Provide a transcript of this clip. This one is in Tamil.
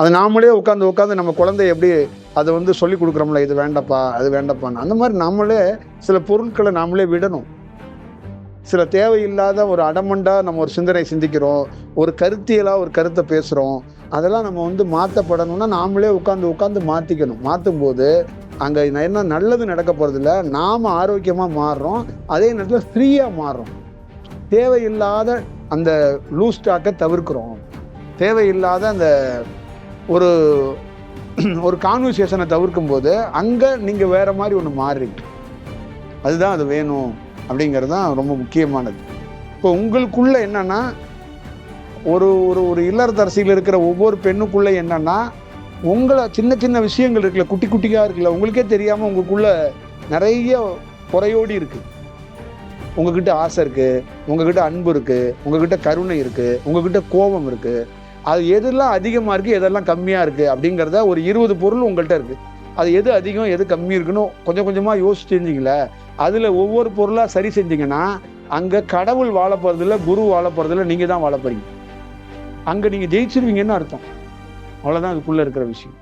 அது நாமளே உட்காந்து நம்ம குழந்தைய எப்படி அதை வந்து சொல்லி கொடுக்குறோம்ல, இது வேண்டப்பா அது வேண்டப்பான்னு. அந்த மாதிரி நாமளே சில பொருட்களை நாமளே விடணும். சில தேவையில்லாத ஒரு அடமண்டா நம்ம ஒரு சிந்தனை சிந்திக்கிறோம், ஒரு கருத்தியலாக ஒரு கருத்தை பேசுகிறோம். அதெல்லாம் நம்ம வந்து மாற்றப்படணும்னா நாமளே உட்காந்து மாற்றிக்கணும். மாற்றும் போது அங்கே என்ன நல்லது நடக்க போகிறதில்ல, நாம் ஆரோக்கியமாக மாறுறோம், அதே நேரத்தில் ஃப்ரீயாக மாறுறோம். தேவையில்லாத அந்த லூஸ் ஸ்டாக்கை தவிர்க்கிறோம். தேவையில்லாத அந்த ஒரு ஒரு கான்வர்சேஷனை தவிர்க்கும் போது அங்கே நீங்கள் வேறு மாதிரி ஒன்று மாறுறீங்க. அதுதான் அது வேணும் அப்படிங்கிறது தான் ரொம்ப முக்கியமானது. இப்போ உங்களுக்குள்ள என்னன்னா ஒரு ஒரு ஒரு இல்லறத்தரசியில் இருக்கிற ஒவ்வொரு பெண்ணுக்குள்ளே என்னன்னா, உங்களை சின்ன சின்ன விஷயங்கள் இருக்குல்ல, குட்டி குட்டியாக இருக்குல்ல, உங்களுக்கே தெரியாமல் உங்களுக்குள்ள நிறைய குறையோடி இருக்குது. உங்ககிட்ட ஆசை இருக்குது, உங்ககிட்ட அன்பு இருக்குது, உங்ககிட்ட கருணை இருக்குது, உங்ககிட்ட கோபம் இருக்குது. அது எதெல்லாம் அதிகமாக இருக்குது, எதெல்லாம் கம்மியாக இருக்குது அப்படிங்கிறத ஒரு 20 பொருள் உங்கள்கிட்ட இருக்குது. அது எது அதிகம் எது கம்மி இருக்குன்னு கொஞ்சம் கொஞ்சமாக யோசிச்சு செஞ்சீங்களே, அதில் ஒவ்வொரு பொருளாக சரி செஞ்சீங்கன்னா அங்கே கடவுள் வாழ போகிறதில்ல, குரு வாழ போகிறதில்ல, நீங்கள் தான் வாழ போறீங்க. அங்கே நீங்கள் ஜெயிச்சிருவீங்கன்னு அர்த்தம். அவ்வளோதான் அதுக்குள்ளே இருக்கிற விஷயம்.